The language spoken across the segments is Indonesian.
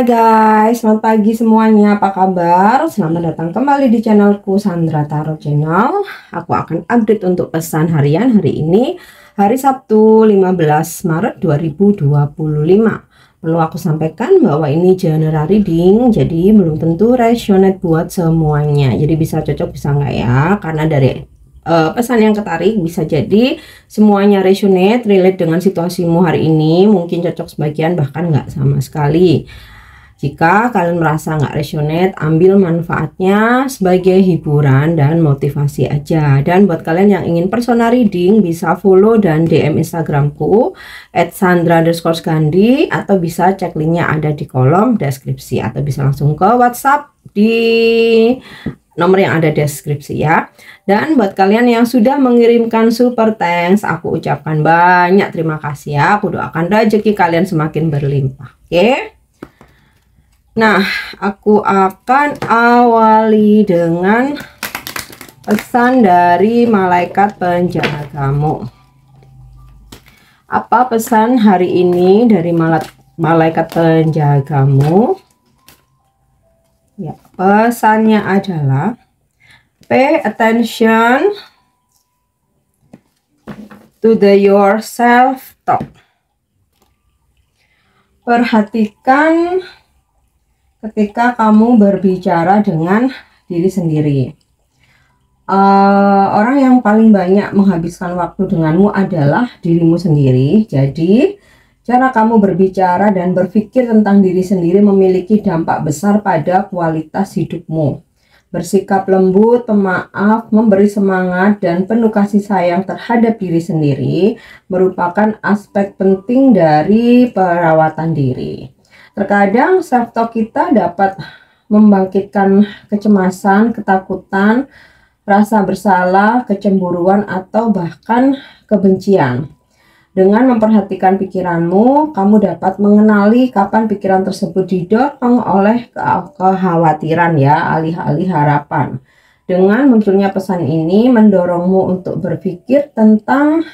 Hai guys, selamat pagi semuanya. Apa kabar? Selamat datang kembali di channelku Sandra Tarot Channel. Aku akan update untuk pesan harian hari ini, hari Sabtu 15 Maret 2025. Perlu aku sampaikan bahwa ini general reading, jadi belum tentu resonate buat semuanya. Jadi bisa cocok bisa enggak ya, karena dari pesan yang ketarik bisa jadi semuanya resonate, relate dengan situasimu hari ini, mungkin cocok sebagian bahkan nggak sama sekali. Jika kalian merasa nggak resonate, ambil manfaatnya sebagai hiburan dan motivasi aja. Dan buat kalian yang ingin personal reading, bisa follow dan DM Instagramku @sandra_gandhi, atau bisa cek linknya ada di kolom deskripsi, atau bisa langsung ke WhatsApp di nomor yang ada deskripsi ya. Dan buat kalian yang sudah mengirimkan super thanks, aku ucapkan banyak terima kasih ya. Aku doakan rezeki kalian semakin berlimpah. Oke. Nah, aku akan awali dengan pesan dari malaikat penjagamu. Apa pesan hari ini dari malaikat penjagamu? Ya, pesannya adalah pay attention to your self talk. Perhatikan ketika kamu berbicara dengan diri sendiri. Orang yang paling banyak menghabiskan waktu denganmu adalah dirimu sendiri. Jadi cara kamu berbicara dan berpikir tentang diri sendiri memiliki dampak besar pada kualitas hidupmu. Bersikap lembut, pemaaf, memberi semangat, dan penuh kasih sayang terhadap diri sendiri merupakan aspek penting dari perawatan diri. Terkadang self-talk kita dapat membangkitkan kecemasan, ketakutan, rasa bersalah, kecemburuan, atau bahkan kebencian. Dengan memperhatikan pikiranmu, kamu dapat mengenali kapan pikiran tersebut didorong oleh kekhawatiran ya, alih-alih harapan. Dengan munculnya pesan ini mendorongmu untuk berpikir tentang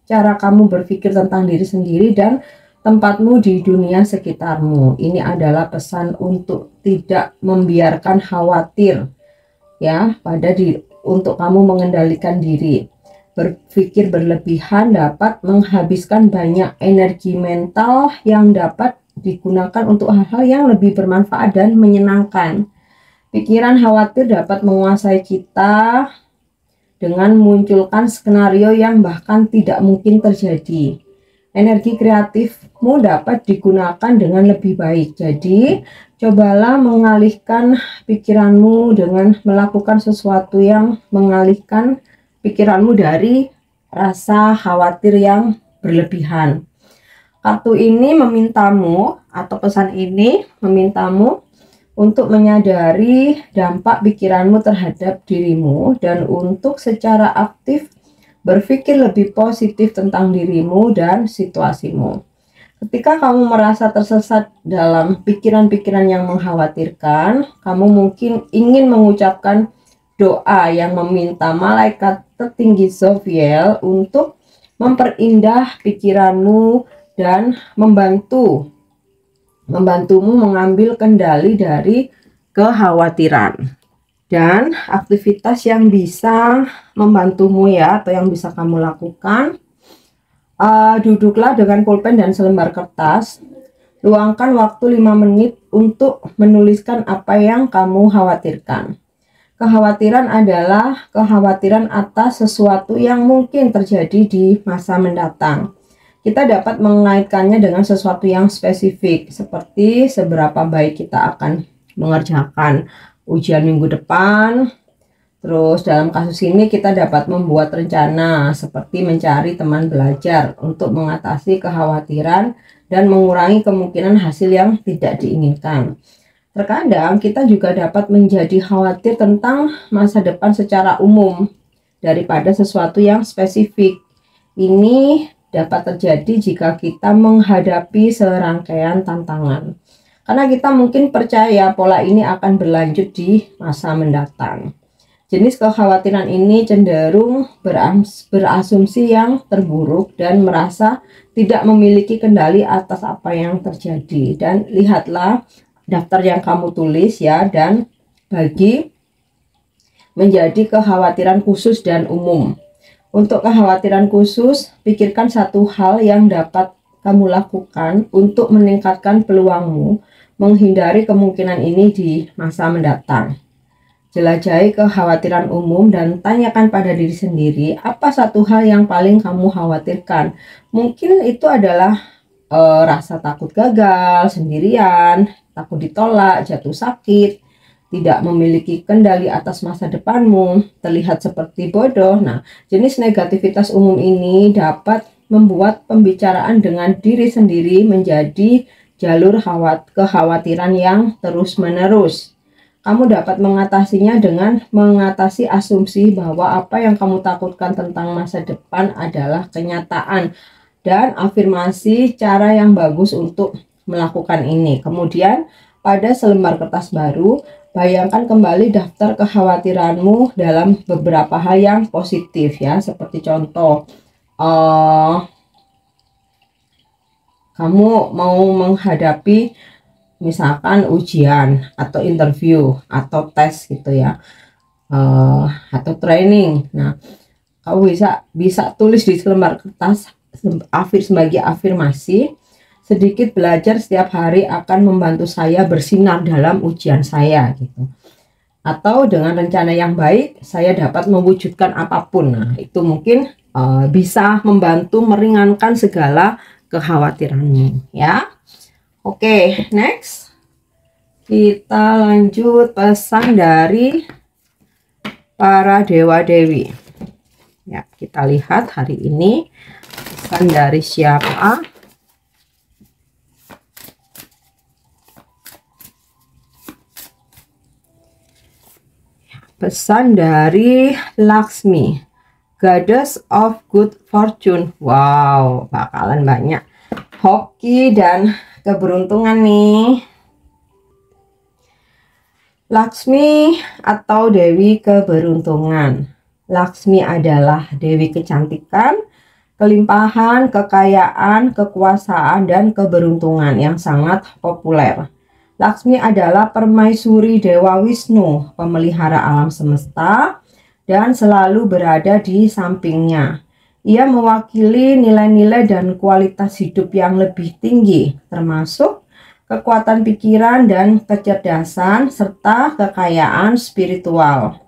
cara kamu berpikir tentang diri sendiri dan tempatmu di dunia sekitarmu. Ini adalah pesan untuk tidak membiarkan khawatir ya untuk kamu mengendalikan diri. Berpikir berlebihan dapat menghabiskan banyak energi mental yang dapat digunakan untuk hal-hal yang lebih bermanfaat dan menyenangkan. Pikiran khawatir dapat menguasai kita dengan memunculkan skenario yang bahkan tidak mungkin terjadi. Energi kreatifmu dapat digunakan dengan lebih baik. Jadi, cobalah mengalihkan pikiranmu dengan melakukan sesuatu yang mengalihkan pikiranmu dari rasa khawatir yang berlebihan. Kartu ini memintamu, atau pesan ini memintamu untuk menyadari dampak pikiranmu terhadap dirimu dan untuk secara aktif berpikir lebih positif tentang dirimu dan situasimu. Ketika kamu merasa tersesat dalam pikiran-pikiran yang mengkhawatirkan, kamu mungkin ingin mengucapkan doa yang meminta malaikat tertinggi Zophiel untuk memperindah pikiranmu dan membantumu mengambil kendali dari kekhawatiran. Dan aktivitas yang bisa membantumu ya, atau yang bisa kamu lakukan, duduklah dengan pulpen dan selembar kertas. Luangkan waktu 5 menit untuk menuliskan apa yang kamu khawatirkan. Kekhawatiran adalah kekhawatiran atas sesuatu yang mungkin terjadi di masa mendatang. Kita dapat mengaitkannya dengan sesuatu yang spesifik, seperti seberapa baik kita akan mengerjakan ujian minggu depan. Terus dalam kasus ini kita dapat membuat rencana seperti mencari teman belajar untuk mengatasi kekhawatiran dan mengurangi kemungkinan hasil yang tidak diinginkan. Terkadang kita juga dapat menjadi khawatir tentang masa depan secara umum daripada sesuatu yang spesifik. Ini dapat terjadi jika kita menghadapi serangkaian tantangan. Karena kita mungkin percaya pola ini akan berlanjut di masa mendatang. Jenis kekhawatiran ini cenderung berasumsi yang terburuk dan merasa tidak memiliki kendali atas apa yang terjadi. Dan lihatlah daftar yang kamu tulis ya, dan bagi menjadi kekhawatiran khusus dan umum. Untuk kekhawatiran khusus, pikirkan satu hal yang dapat kamu lakukan untuk meningkatkan peluangmu menghindari kemungkinan ini di masa mendatang. Jelajahi kekhawatiran umum dan tanyakan pada diri sendiri, apa satu hal yang paling kamu khawatirkan. Mungkin itu adalah rasa takut gagal, sendirian, takut ditolak, jatuh sakit, tidak memiliki kendali atas masa depanmu, terlihat seperti bodoh. Nah, jenis negativitas umum ini dapat membuat pembicaraan dengan diri sendiri menjadi jalur kekhawatiran yang terus-menerus. Kamu dapat mengatasinya dengan mengatasi asumsi bahwa apa yang kamu takutkan tentang masa depan adalah kenyataan, dan afirmasi cara yang bagus untuk melakukan ini. Kemudian, pada selembar kertas baru, bayangkan kembali daftar kekhawatiranmu dalam beberapa hal yang positif ya, seperti contoh kamu mau menghadapi misalkan ujian atau interview atau tes gitu ya, atau training. Nah, kamu bisa tulis di selembar kertas sebagai afirmasi, sedikit belajar setiap hari akan membantu saya bersinar dalam ujian saya gitu. Atau dengan rencana yang baik saya dapat mewujudkan apapun. Nah, itu mungkin bisa membantu meringankan segala kekhawatiranmu ya. Oke, next kita lanjut pesan dari para dewa-dewi ya. Kita lihat hari ini pesan dari siapa. Pesan dari Laksmi, Goddess of Good Fortune. Wow, bakalan banyak hoki dan keberuntungan nih. Laksmi atau Dewi Keberuntungan. Laksmi adalah Dewi kecantikan, kelimpahan, kekayaan, kekuasaan, dan keberuntungan yang sangat populer. Laksmi adalah permaisuri Dewa Wisnu, pemelihara alam semesta, dan selalu berada di sampingnya. Ia mewakili nilai-nilai dan kualitas hidup yang lebih tinggi, termasuk kekuatan pikiran dan kecerdasan, serta kekayaan spiritual.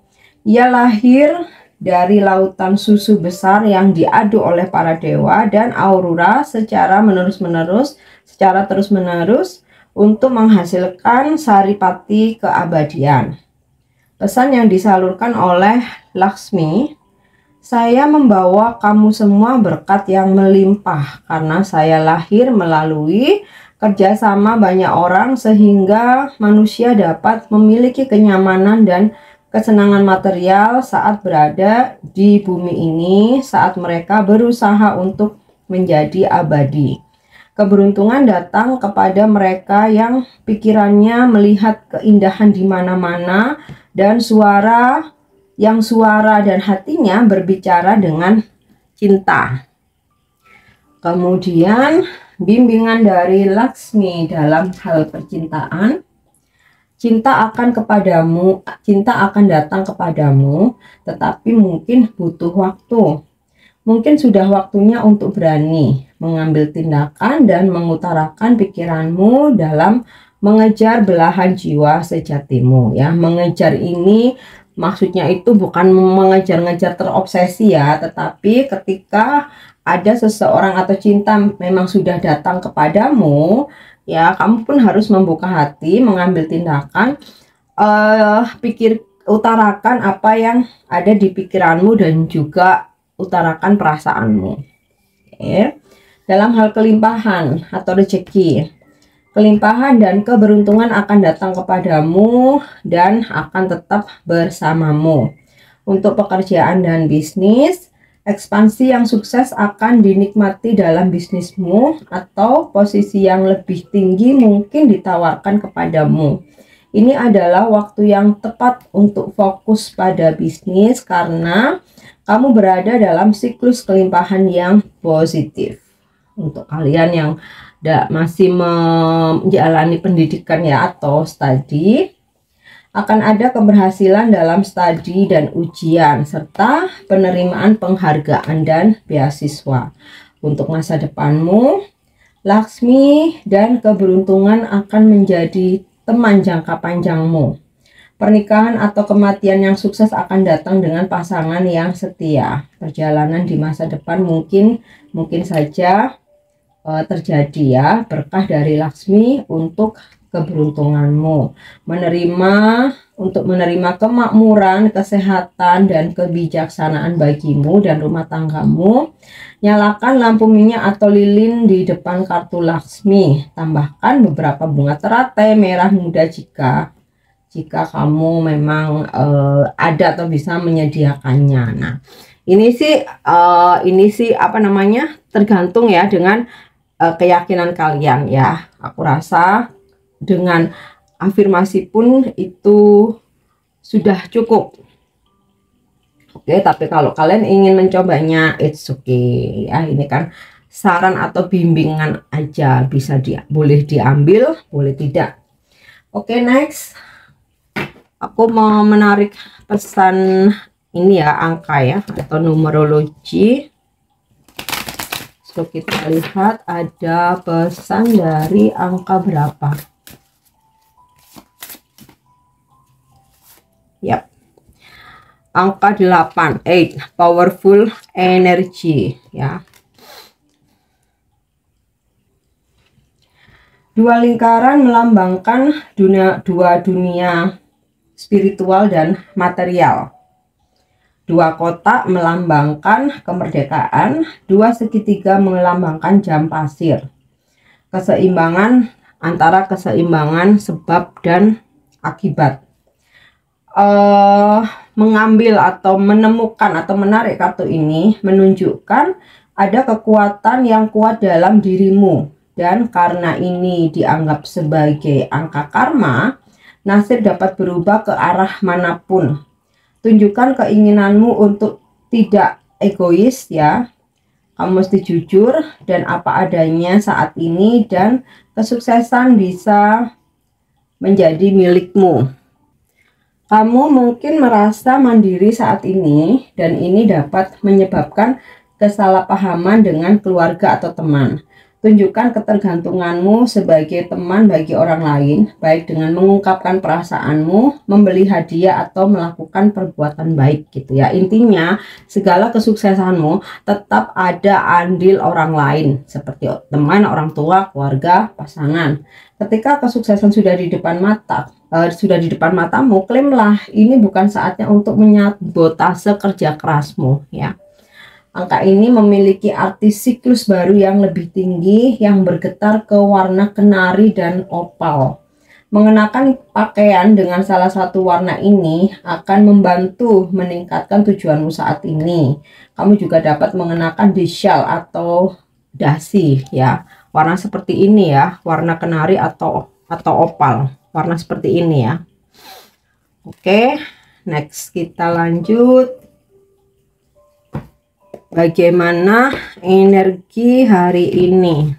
Ia lahir dari lautan susu besar yang diaduk oleh para dewa dan aurora secara terus-menerus untuk menghasilkan saripati keabadian. Pesan yang disalurkan oleh Laksmi, saya membawa kamu semua berkat yang melimpah karena saya lahir melalui kerjasama banyak orang sehingga manusia dapat memiliki kenyamanan dan kesenangan material saat berada di bumi ini saat mereka berusaha untuk menjadi abadi. Keberuntungan datang kepada mereka yang pikirannya melihat keindahan di mana-mana dan suara dan hatinya berbicara dengan cinta. Kemudian bimbingan dari Laksmi dalam hal percintaan. Cinta akan datang kepadamu, tetapi mungkin butuh waktu. Mungkin sudah waktunya untuk berani mengambil tindakan dan mengutarakan pikiranmu dalam mengejar belahan jiwa sejatimu ya. Mengejar ini maksudnya itu bukan mengejar-ngejar terobsesi ya, tetapi ketika ada seseorang atau cinta memang sudah datang kepadamu ya, kamu pun harus membuka hati, mengambil tindakan, utarakan apa yang ada di pikiranmu dan juga utarakan perasaanmu. Oke. Dalam hal kelimpahan atau rezeki, kelimpahan dan keberuntungan akan datang kepadamu dan akan tetap bersamamu. Untuk pekerjaan dan bisnis, ekspansi yang sukses akan dinikmati dalam bisnismu atau posisi yang lebih tinggi mungkin ditawarkan kepadamu. Ini adalah waktu yang tepat untuk fokus pada bisnis karena kamu berada dalam siklus kelimpahan yang positif. untuk kalian yang masih menjalani pendidikan ya atau studi, akan ada keberhasilan dalam studi dan ujian serta penerimaan penghargaan dan beasiswa. Untuk masa depanmu, Laksmi dan keberuntungan akan menjadi teman jangka panjangmu. Pernikahan atau kematian yang sukses akan datang dengan pasangan yang setia. Perjalanan di masa depan mungkin saja terjadi ya, berkah dari Laksmi untuk keberuntunganmu. Untuk menerima kemakmuran, kesehatan, dan kebijaksanaan bagimu dan rumah tanggamu. Nyalakan lampu minyak atau lilin di depan kartu Laksmi. Tambahkan beberapa bunga teratai merah muda jika kamu memang ada atau bisa menyediakannya. Nah, ini sih apa namanya, tergantung ya dengan keyakinan kalian ya. Aku rasa dengan afirmasi pun itu sudah cukup. Oke, tapi kalau kalian ingin mencobanya, it's okay ya. Ini kan saran atau bimbingan aja, bisa boleh diambil, boleh tidak. Oke, next. Aku mau menarik pesan ini ya, angka ya atau numerologi. So kita lihat ada pesan dari angka berapa. Yap. Angka 8, 8, powerful energy ya. Dua lingkaran melambangkan dua dunia spiritual dan material. Dua kotak melambangkan kemerdekaan, dua segitiga melambangkan jam pasir. Keseimbangan antara keseimbangan sebab dan akibat. Mengambil atau menemukan atau menarik kartu ini menunjukkan ada kekuatan yang kuat dalam dirimu, dan karena ini dianggap sebagai angka karma, nasib dapat berubah ke arah manapun. Tunjukkan keinginanmu untuk tidak egois ya. Kamu mesti jujur dan apa adanya saat ini, dan kesuksesan bisa menjadi milikmu. Kamu mungkin merasa mandiri saat ini, dan ini dapat menyebabkan kesalahpahaman dengan keluarga atau teman. Tunjukkan ketergantunganmu sebagai teman bagi orang lain, baik dengan mengungkapkan perasaanmu, membeli hadiah, atau melakukan perbuatan baik gitu ya. Intinya segala kesuksesanmu tetap ada andil orang lain, seperti teman, orang tua, keluarga, pasangan. Ketika kesuksesan sudah di depan matamu, klaimlah. Ini bukan saatnya untuk menyabotase kerja kerasmu ya. Angka ini memiliki arti siklus baru yang lebih tinggi, yang bergetar ke warna kenari dan opal. Mengenakan pakaian dengan salah satu warna ini akan membantu meningkatkan tujuanmu saat ini. Kamu juga dapat mengenakan shawl atau dasi ya, warna seperti ini ya, warna kenari atau opal, warna seperti ini ya. Oke, next kita lanjut. Bagaimana energi hari ini?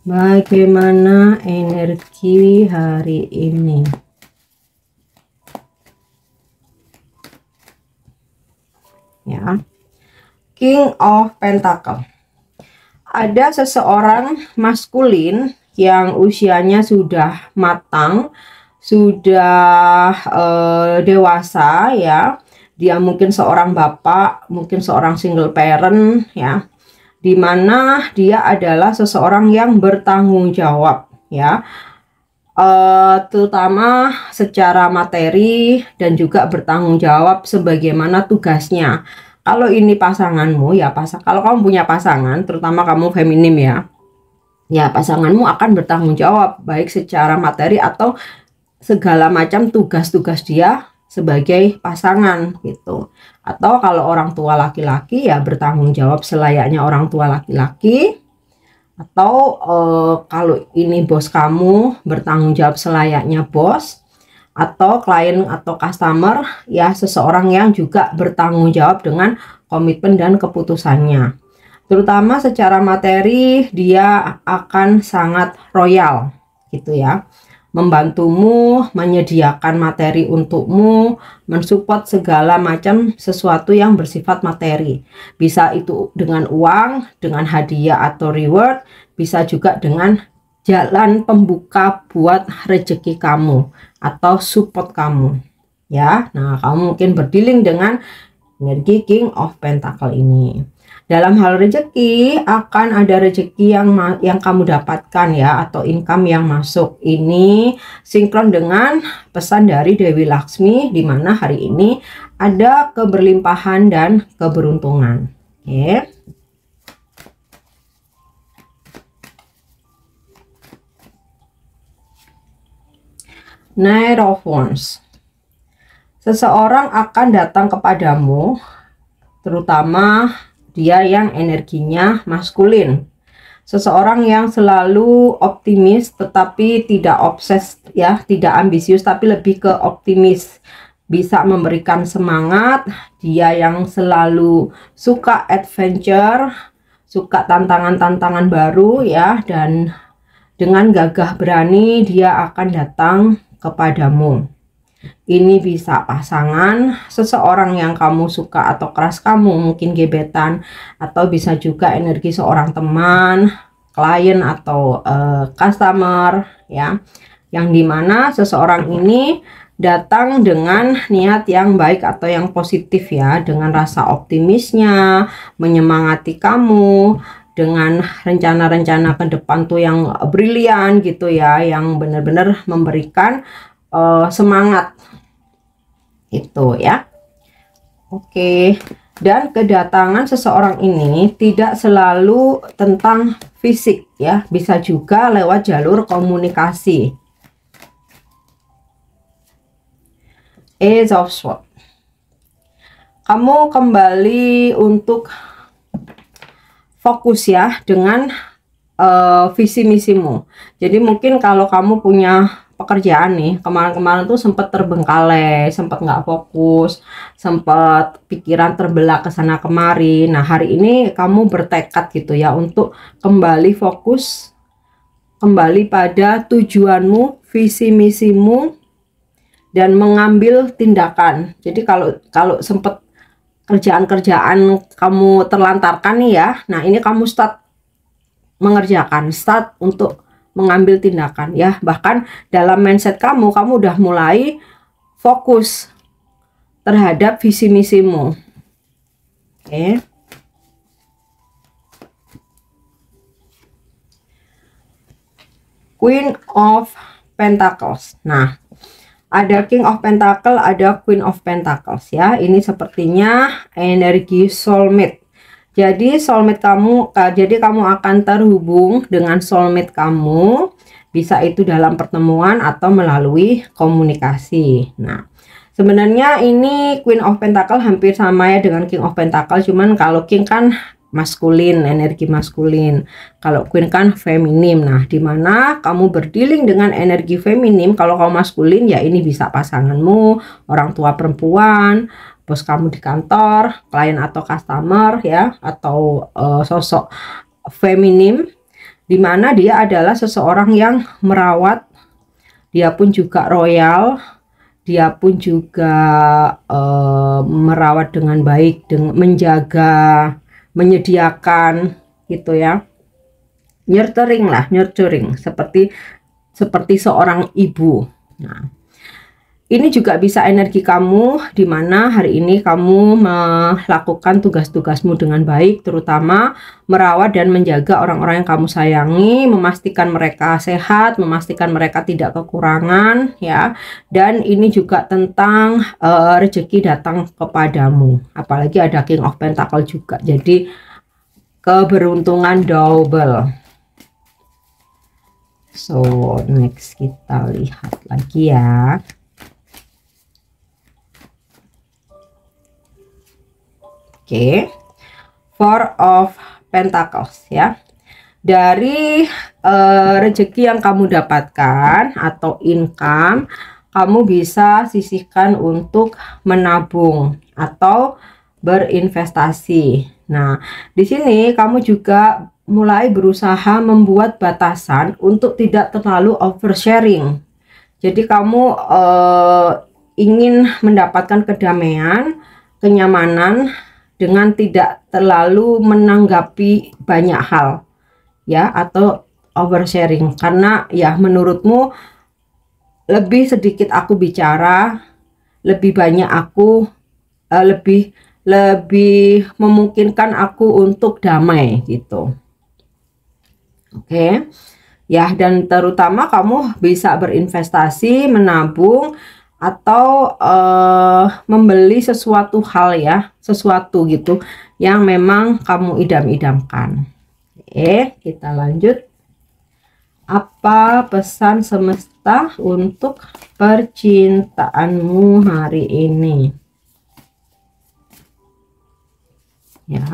Bagaimana energi hari ini? Ya. King of Pentacle. Ada seseorang maskulin yang usianya sudah matang, sudah dewasa ya. Dia mungkin seorang bapak, mungkin seorang single parent ya, dimana dia adalah seseorang yang bertanggung jawab ya, terutama secara materi, dan juga bertanggung jawab sebagaimana tugasnya. Kalau ini pasanganmu ya, kalau kamu punya pasangan, terutama kamu feminim ya, pasanganmu akan bertanggung jawab baik secara materi atau segala macam tugas-tugas dia sebagai pasangan gitu. Atau kalau orang tua laki-laki ya bertanggung jawab selayaknya orang tua laki-laki. Atau kalau ini bos kamu, bertanggung jawab selayaknya bos. atau klien atau customer ya, seseorang yang juga bertanggung jawab dengan komitmen dan keputusannya. Terutama secara materi dia akan sangat royal gitu ya, membantumu, menyediakan materi untukmu, mensupport segala macam sesuatu yang bersifat materi. Bisa itu dengan uang, dengan hadiah atau reward, bisa juga dengan jalan pembuka buat rezeki kamu atau support kamu ya. Nah, kamu mungkin berdealing dengan energi King of Pentacle ini. Dalam hal rezeki, akan ada rezeki yang kamu dapatkan ya, atau income yang masuk. Ini sinkron dengan pesan dari Dewi Laksmi, di mana hari ini ada keberlimpahan dan keberuntungan. Oke. Knight of Wands. Seseorang akan datang kepadamu, terutama dia yang energinya maskulin. Seseorang yang selalu optimis tetapi tidak obses ya, tidak ambisius tapi lebih ke optimis. Bisa memberikan semangat, dia yang selalu suka adventure, suka tantangan-tantangan baru ya, dan dengan gagah berani dia akan datang kepadamu. Ini bisa pasangan, seseorang yang kamu suka atau keras kamu, mungkin gebetan, atau bisa juga energi seorang teman, klien atau customer ya, yang dimana seseorang ini datang dengan niat yang baik atau yang positif ya, dengan rasa optimisnya, menyemangati kamu, dengan rencana-rencana ke depan tuh yang brilian gitu ya, yang benar-benar memberikan semangat itu ya. Oke, dan kedatangan seseorang ini tidak selalu tentang fisik ya, bisa juga lewat jalur komunikasi. Ace of Swords. Kamu kembali untuk fokus ya dengan visi misimu. Jadi mungkin kalau kamu punya pekerjaan nih, kemarin-kemarin tuh sempat terbengkalai, sempat nggak fokus, sempat pikiran terbelah ke sana kemari. Nah, hari ini kamu bertekad gitu ya untuk kembali fokus, kembali pada tujuanmu, visi misimu, dan mengambil tindakan. Jadi kalau sempat kerjaan-kerjaan kamu terlantarkan nih ya, nah ini kamu start mengerjakan, start untuk mengambil tindakan ya. Bahkan dalam mindset kamu udah mulai fokus terhadap visi misimu. Oke. Queen of Pentacles. Nah, ada King of Pentacle, ada Queen of Pentacles ya. Ini sepertinya energi soulmate. Jadi soulmate kamu, jadi kamu akan terhubung dengan soulmate kamu, bisa itu dalam pertemuan atau melalui komunikasi. Nah, sebenarnya ini Queen of Pentacle hampir sama ya dengan King of Pentacle, cuman kalau King kan maskulin, energi maskulin, kalau Queen kan feminim. Nah, dimana kamu berdealing dengan energi feminim, kalau kamu maskulin ya ini bisa pasanganmu, orang tua perempuan, bos kamu di kantor, klien atau customer ya, atau sosok feminim, dimana dia adalah seseorang yang merawat, dia pun juga royal, dia pun juga merawat dengan baik, dengan menjaga, menyediakan gitu ya, nurturing seperti seorang ibu. Nah, ini juga bisa energi kamu, di mana hari ini kamu melakukan tugas-tugasmu dengan baik, terutama merawat dan menjaga orang-orang yang kamu sayangi, memastikan mereka sehat, memastikan mereka tidak kekurangan ya. Dan ini juga tentang rezeki datang kepadamu, apalagi ada King of Pentacle juga, jadi keberuntungan double. So next kita lihat lagi ya. Oke, Four of Pentacles ya. Dari rezeki yang kamu dapatkan atau income, kamu bisa sisihkan untuk menabung atau berinvestasi. Nah, di sini kamu juga mulai berusaha membuat batasan untuk tidak terlalu oversharing. Jadi kamu ingin mendapatkan kedamaian, kenyamanan dengan tidak terlalu menanggapi banyak hal ya, atau oversharing, karena ya menurutmu lebih sedikit aku bicara, lebih banyak aku lebih memungkinkan aku untuk damai gitu. Oke. Ya, dan terutama kamu bisa berinvestasi, menabung, atau membeli sesuatu hal ya, sesuatu gitu yang memang kamu idam-idamkan. Oke, kita lanjut. Apa pesan semesta untuk percintaanmu hari ini? Ya.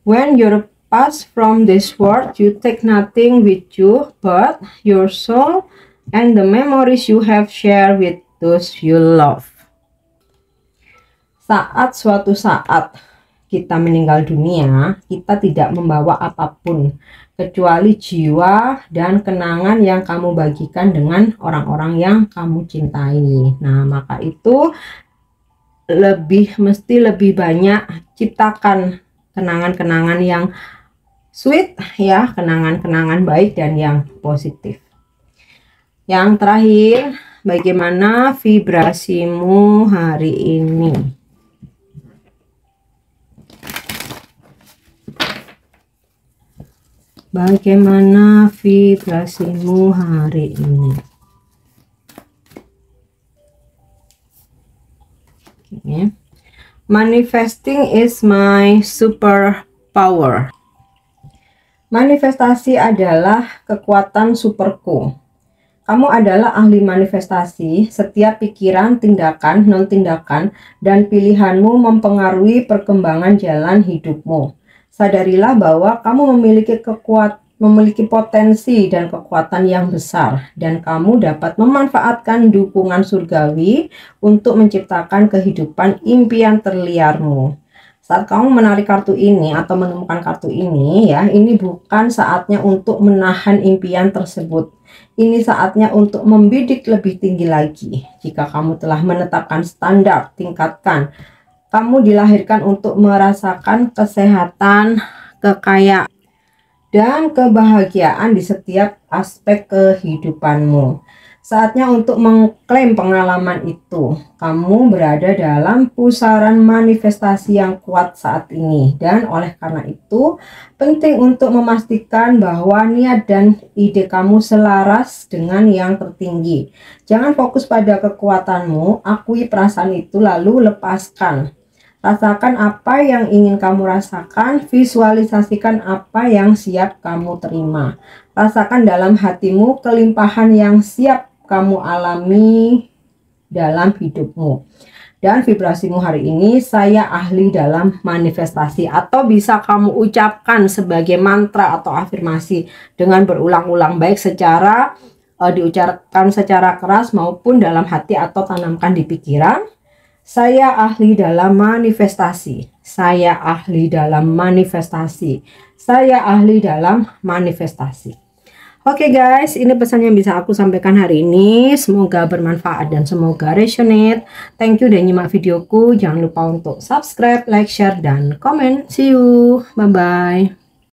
When you're pass from this world, you take nothing with you but your soul and the memories you have shared with those you love. Saat suatu saat kita meninggal dunia, kita tidak membawa apapun kecuali jiwa dan kenangan yang kamu bagikan dengan orang-orang yang kamu cintai. Nah, maka itu mesti lebih banyak ciptakan kenangan-kenangan yang sweet ya, kenangan-kenangan baik dan yang positif. Yang terakhir, bagaimana vibrasimu hari ini? Bagaimana vibrasimu hari ini? Okay. Manifesting is my superpower. Manifestasi adalah kekuatan superku. Kamu adalah ahli manifestasi. Setiap pikiran, tindakan, non-tindakan, dan pilihanmu mempengaruhi perkembangan jalan hidupmu. Sadarilah bahwa kamu memiliki potensi dan kekuatan yang besar, dan kamu dapat memanfaatkan dukungan surgawi untuk menciptakan kehidupan impian terliarmu. Saat kamu menarik kartu ini atau menemukan kartu ini ya, ini bukan saatnya untuk menahan impian tersebut. Ini saatnya untuk membidik lebih tinggi lagi. Jika kamu telah menetapkan standar, tingkatkan. Kamu dilahirkan untuk merasakan kesehatan, kekayaan, dan kebahagiaan di setiap aspek kehidupanmu. Saatnya untuk mengklaim pengalaman itu. Kamu berada dalam pusaran manifestasi yang kuat saat ini. Dan oleh karena itu, penting untuk memastikan bahwa niat dan ide kamu selaras dengan yang tertinggi. Jangan fokus pada kekuatanmu, akui perasaan itu lalu lepaskan. Rasakan apa yang ingin kamu rasakan, visualisasikan apa yang siap kamu terima. Rasakan dalam hatimu kelimpahan yang siap kamu alami dalam hidupmu. Dan vibrasimu hari ini, saya ahli dalam manifestasi, atau bisa kamu ucapkan sebagai mantra atau afirmasi dengan berulang-ulang, baik secara diucapkan secara keras maupun dalam hati atau tanamkan di pikiran. Saya ahli dalam manifestasi. Saya ahli dalam manifestasi. Saya ahli dalam manifestasi. Oke guys, ini pesan yang bisa aku sampaikan hari ini. Semoga bermanfaat dan semoga resonate. Thank you udah nyimak videoku. Jangan lupa untuk subscribe, like, share, dan komen. See you. Bye-bye.